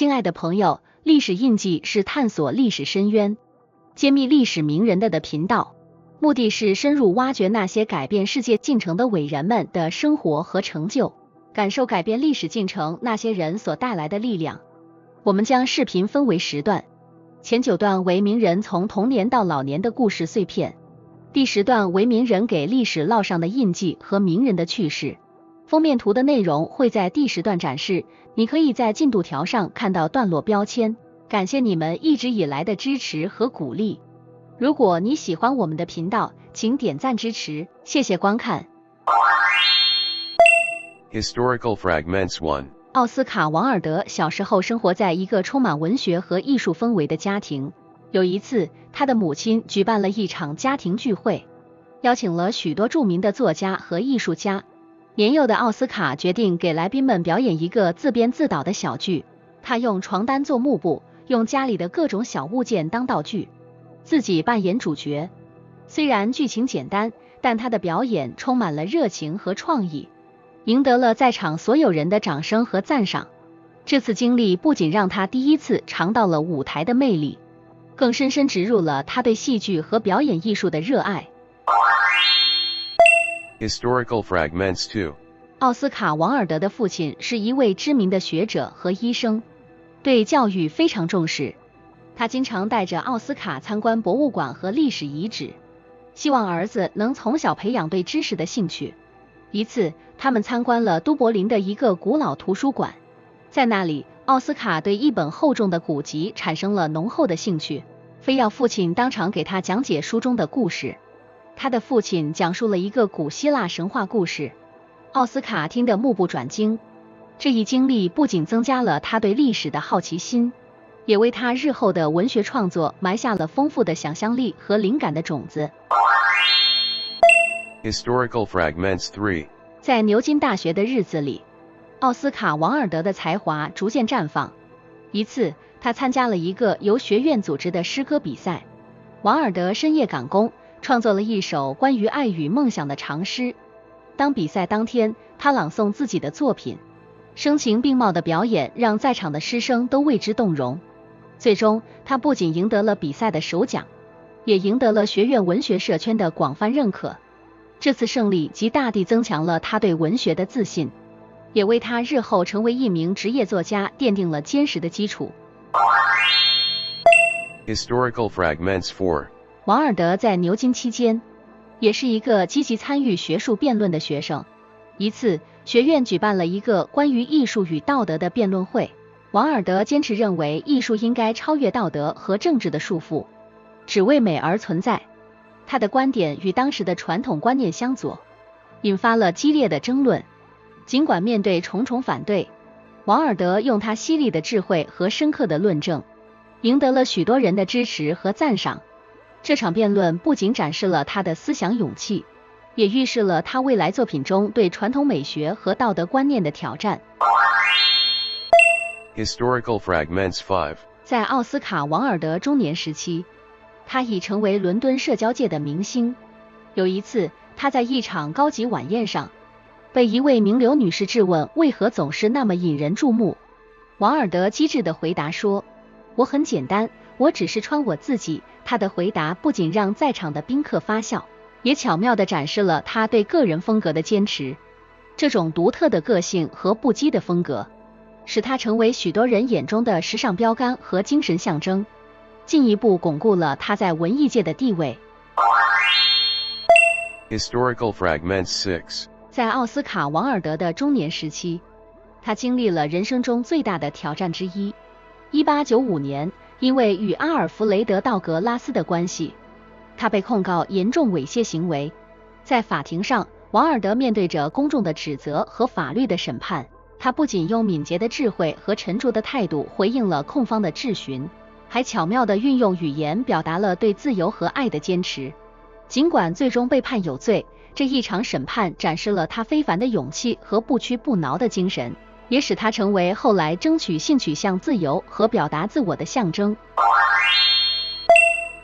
亲爱的朋友，历史印记是探索历史深渊、揭秘历史名人的频道，目的是深入挖掘那些改变世界进程的伟人们的生活和成就，感受改变历史进程那些人所带来的力量。我们将视频分为10段，前9段为名人从童年到老年的故事碎片，第10段为名人给历史烙上的印记和名人的趣事。封面图的内容会在第10段展示，你可以在进度条上看到段落标签。感谢你们一直以来的支持和鼓励。如果你喜欢我们的频道，请点赞支持，谢谢观看。Historical Fragments 1。奥斯卡·王尔德小时候生活在一个充满文学和艺术氛围的家庭。有一次，他的母亲举办了一场家庭聚会，邀请了许多著名的作家和艺术家。年幼的奥斯卡决定给来宾们表演一个自编自导的小剧。他用床单做幕布，用家里的各种小物件当道具，自己扮演主角。虽然剧情简单，但他的表演充满了热情和创意，赢得了在场所有人的掌声和赞赏。这次经历不仅让他第一次尝到了舞台的魅力，更深深植入了他对戏剧和表演艺术的热爱。Historical Fragments 2。奥斯卡·王尔德的父亲是一位知名的学者和医生，对教育非常重视。他经常带着奥斯卡参观博物馆和历史遗址，希望儿子能从小培养对知识的兴趣。一次，他们参观了都柏林的一个古老图书馆，在那里，奥斯卡对一本厚重的古籍产生了浓厚的兴趣，非要父亲当场给他讲解书中的故事。他的父亲讲述了一个古希腊神话故事，奥斯卡听得目不转睛。这一经历不仅增加了他对历史的好奇心，也为他日后的文学创作埋下了丰富的想象力和灵感的种子。Historical Fragments 3。在牛津大学的日子里，奥斯卡·王尔德的才华逐渐绽放。一次，他参加了一个由学院组织的诗歌比赛，王尔德深夜赶工，创作了一首关于爱与梦想的长诗。当比赛当天，他朗诵自己的作品，声情并茂的表演让在场的师生都为之动容。最终，他不仅赢得了比赛的首奖，也赢得了学院文学社圈的广泛认可。这次胜利极大地增强了他对文学的自信，也为他日后成为一名职业作家奠定了坚实的基础。Historical Fragments 4。王尔德在牛津期间，也是一个积极参与学术辩论的学生。一次，学院举办了一个关于艺术与道德的辩论会。王尔德坚持认为艺术应该超越道德和政治的束缚，只为美而存在。他的观点与当时的传统观念相左，引发了激烈的争论。尽管面对重重反对，王尔德用他犀利的智慧和深刻的论证，赢得了许多人的支持和赞赏。这场辩论不仅展示了他的思想勇气，也预示了他未来作品中对传统美学和道德观念的挑战。Historical Fragments 5。在奥斯卡·王尔德中年时期，他已成为伦敦社交界的明星。有一次，他在一场高级晚宴上，被一位名流女士质问为何总是那么引人注目。王尔德机智地回答说：“我很简单，我只是穿我自己。”他的回答不仅让在场的宾客发笑，也巧妙地展示了他对个人风格的坚持。这种独特的个性和不羁的风格，使他成为许多人眼中的时尚标杆和精神象征，进一步巩固了他在文艺界的地位。Historical Fragments 6。在奥斯卡·王尔德的中年时期，他经历了人生中最大的挑战之一。1895年，因为与阿尔弗雷德·道格拉斯的关系，他被控告严重猥亵行为。在法庭上，王尔德面对着公众的指责和法律的审判，他不仅用敏捷的智慧和沉着的态度回应了控方的质询，还巧妙地运用语言表达了对自由和爱的坚持。尽管最终被判有罪，这一场审判展示了他非凡的勇气和不屈不挠的精神，也使他成为后来争取性取向自由和表达自我的象征。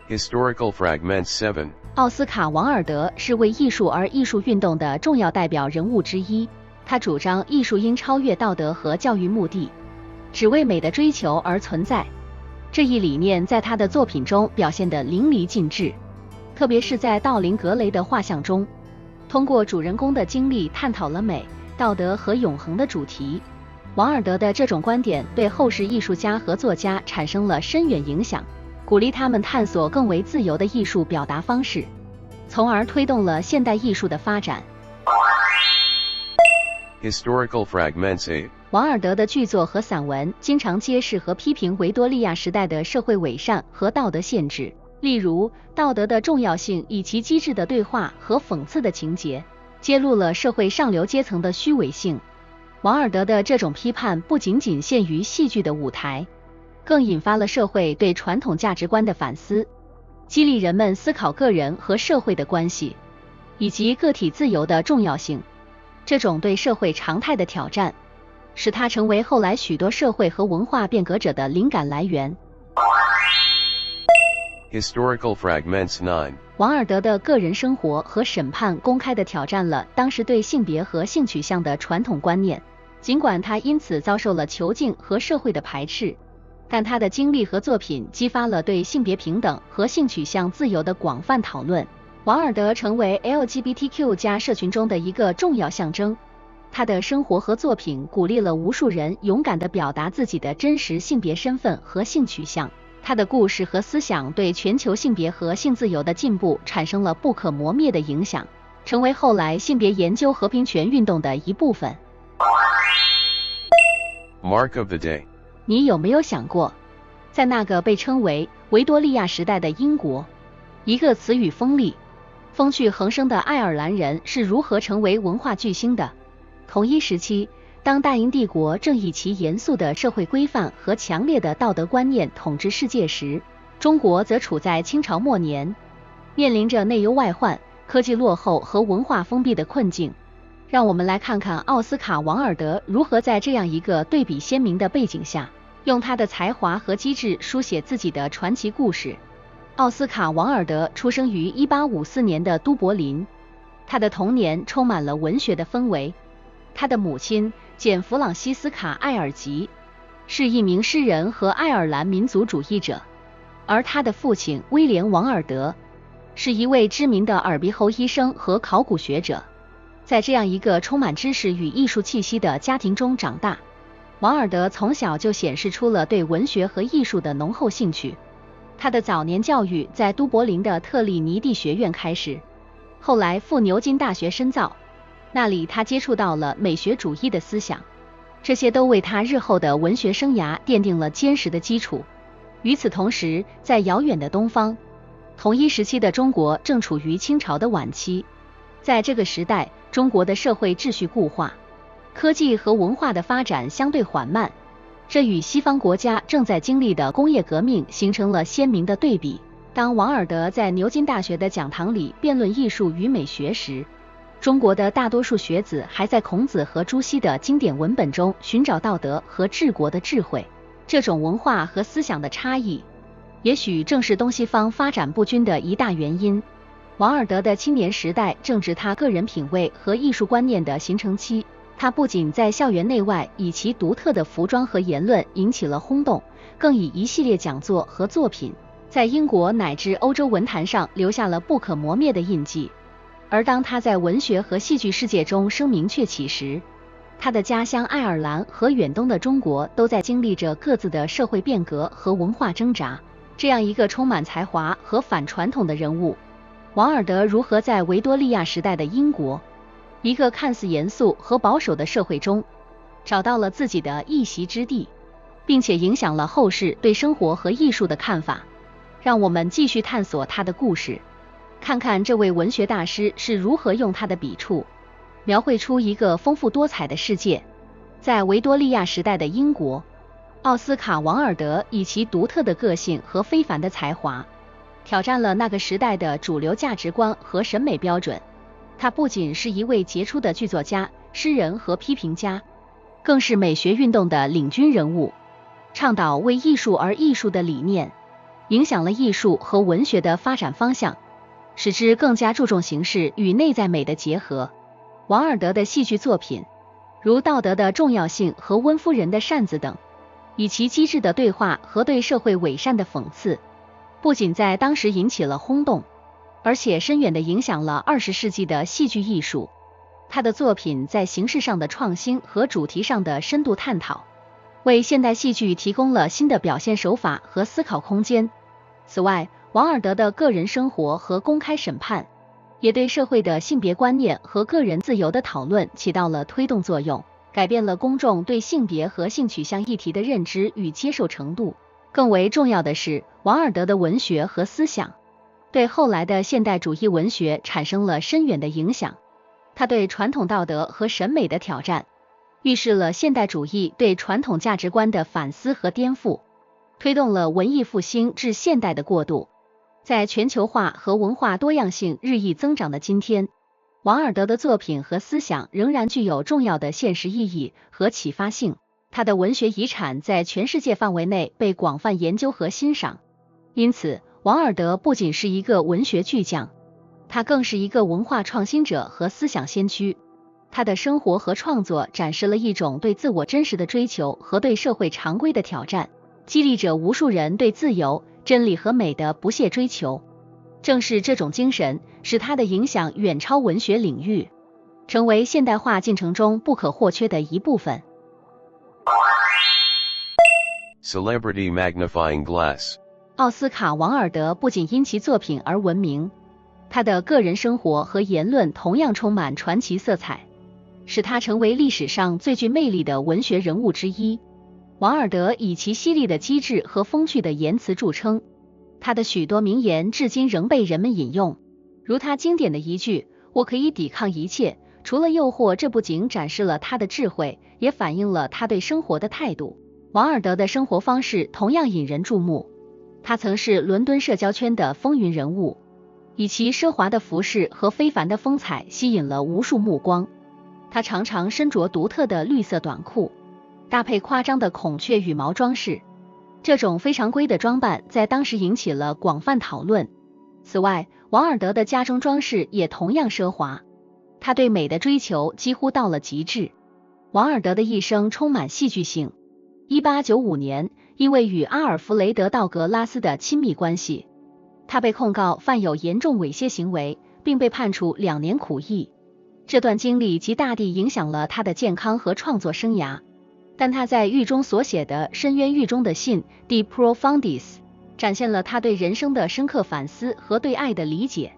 Historical Fragments 7。奥斯卡·王尔德是为艺术而艺术运动的重要代表人物之一，他主张艺术应超越道德和教育目的，只为美的追求而存在。这一理念在他的作品中表现得淋漓尽致，特别是在道林格雷的画像中，通过主人公的经历探讨了美、道德和永恒的主题。王尔德的这种观点对后世艺术家和作家产生了深远影响，鼓励他们探索更为自由的艺术表达方式，从而推动了现代艺术的发展。Historical Fragments 8. 王尔德的剧作和散文经常揭示和批评维多利亚时代的社会伪善和道德限制，例如道德的重要性以其机智的对话和讽刺的情节，揭露了社会上流阶层的虚伪性。王尔德的这种批判不仅仅限于戏剧的舞台，更引发了社会对传统价值观的反思，激励人们思考个人和社会的关系，以及个体自由的重要性。这种对社会常态的挑战，使他成为后来许多社会和文化变革者的灵感来源。Historical Fragments 9. 王尔德的个人生活和审判公开地挑战了当时对性别和性取向的传统观念，尽管他因此遭受了囚禁和社会的排斥，但他的经历和作品激发了对性别平等和性取向自由的广泛讨论。王尔德成为 LGBTQ+ 社群中的一个重要象征，他的生活和作品鼓励了无数人勇敢地表达自己的真实性别身份和性取向。他的故事和思想对全球性别和性自由的进步产生了不可磨灭的影响，成为后来性别研究和平权运动的一部分。Mark of the Day. 你有没有想过，在那个被称为维多利亚时代的英国，一个词语锋利、风趣横生的爱尔兰人是如何成为文化巨星的？同一时期，当大英帝国正以其严肃的社会规范和强烈的道德观念统治世界时，中国则处在清朝末年，面临着内忧外患、科技落后和文化封闭的困境。让我们来看看奥斯卡·王尔德如何在这样一个对比鲜明的背景下，用他的才华和机智书写自己的传奇故事。奥斯卡·王尔德出生于1854年的都柏林，他的童年充满了文学的氛围。他的母亲简·弗朗西斯卡·艾尔吉是一名诗人和爱尔兰民族主义者，而他的父亲威廉·王尔德是一位知名的耳鼻喉医生和考古学者。在这样一个充满知识与艺术气息的家庭中长大，王尔德从小就显示出了对文学和艺术的浓厚兴趣。他的早年教育在都柏林的特立尼蒂学院开始，后来赴牛津大学深造，那里他接触到了美学主义的思想，这些都为他日后的文学生涯奠定了坚实的基础。与此同时，在遥远的东方，同一时期的中国正处于清朝的晚期。在这个时代，中国的社会秩序固化，科技和文化的发展相对缓慢，这与西方国家正在经历的工业革命形成了鲜明的对比。当王尔德在牛津大学的讲堂里辩论艺术与美学时，中国的大多数学子还在孔子和朱熹的经典文本中寻找道德和治国的智慧。这种文化和思想的差异，也许正是东西方发展不均的一大原因。王尔德的青年时代正值他个人品味和艺术观念的形成期，他不仅在校园内外以其独特的服装和言论引起了轰动，更以一系列讲座和作品在英国乃至欧洲文坛上留下了不可磨灭的印记。而当他在文学和戏剧世界中声名鹊起时，他的家乡爱尔兰和远东的中国都在经历着各自的社会变革和文化挣扎。这样一个充满才华和反传统的人物，王尔德如何在维多利亚时代的英国，一个看似严肃和保守的社会中，找到了自己的一席之地，并且影响了后世对生活和艺术的看法。让我们继续探索他的故事，看看这位文学大师是如何用他的笔触描绘出一个丰富多彩的世界。在维多利亚时代的英国，奥斯卡·王尔德以其独特的个性和非凡的才华，挑战了那个时代的主流价值观和审美标准。他不仅是一位杰出的剧作家、诗人和批评家，更是美学运动的领军人物，倡导为艺术而艺术的理念，影响了艺术和文学的发展方向，使之更加注重形式与内在美的结合。王尔德的戏剧作品，如《道德的重要性》和《温夫人的扇子》等，以其机智的对话和对社会伪善的讽刺，不仅在当时引起了轰动，而且深远地影响了20世纪的戏剧艺术。他的作品在形式上的创新和主题上的深度探讨，为现代戏剧提供了新的表现手法和思考空间。此外，王尔德的个人生活和公开审判，也对社会的性别观念和个人自由的讨论起到了推动作用，改变了公众对性别和性取向议题的认知与接受程度。更为重要的是，王尔德的文学和思想对后来的现代主义文学产生了深远的影响。他对传统道德和审美的挑战，预示了现代主义对传统价值观的反思和颠覆，推动了文艺复兴至现代的过渡。在全球化和文化多样性日益增长的今天，王尔德的作品和思想仍然具有重要的现实意义和启发性。他的文学遗产在全世界范围内被广泛研究和欣赏。因此，王尔德不仅是一个文学巨匠，他更是一个文化创新者和思想先驱。他的生活和创作展示了一种对自我真实的追求和对社会常规的挑战，激励着无数人对自由、真理和美的不懈追求。正是这种精神，使他的影响远超文学领域，成为现代化进程中不可或缺的一部分。Celebrity Magnifying Glass。 奥斯卡·王尔德不仅因其作品而闻名，他的个人生活和言论同样充满传奇色彩，使他成为历史上最具魅力的文学人物之一。王尔德以其犀利的机智和风趣的言辞著称，他的许多名言至今仍被人们引用，如他经典的一句“我可以抵抗一切，除了诱惑”，这不仅展示了他的智慧，也反映了他对生活的态度。王尔德的生活方式同样引人注目，他曾是伦敦社交圈的风云人物，以其奢华的服饰和非凡的风采吸引了无数目光。他常常身着独特的绿色短裤，搭配夸张的孔雀羽毛装饰，这种非常规的装扮在当时引起了广泛讨论。此外，王尔德的家中装饰也同样奢华，他对美的追求几乎到了极致。王尔德的一生充满戏剧性。1895年，因为与阿尔弗雷德·道格拉斯的亲密关系，他被控告犯有严重猥亵行为，并被判处2年苦役。这段经历极大地影响了他的健康和创作生涯，但他在狱中所写的《深渊狱中的信》De Profundis 展现了他对人生的深刻反思和对爱的理解，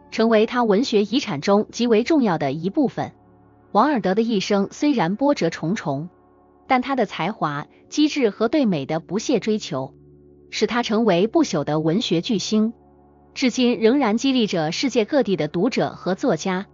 成为他文学遗产中极为重要的一部分。王尔德的一生虽然波折重重，但他的才华、机智和对美的不懈追求，使他成为不朽的文学巨星，至今仍然激励着世界各地的读者和作家。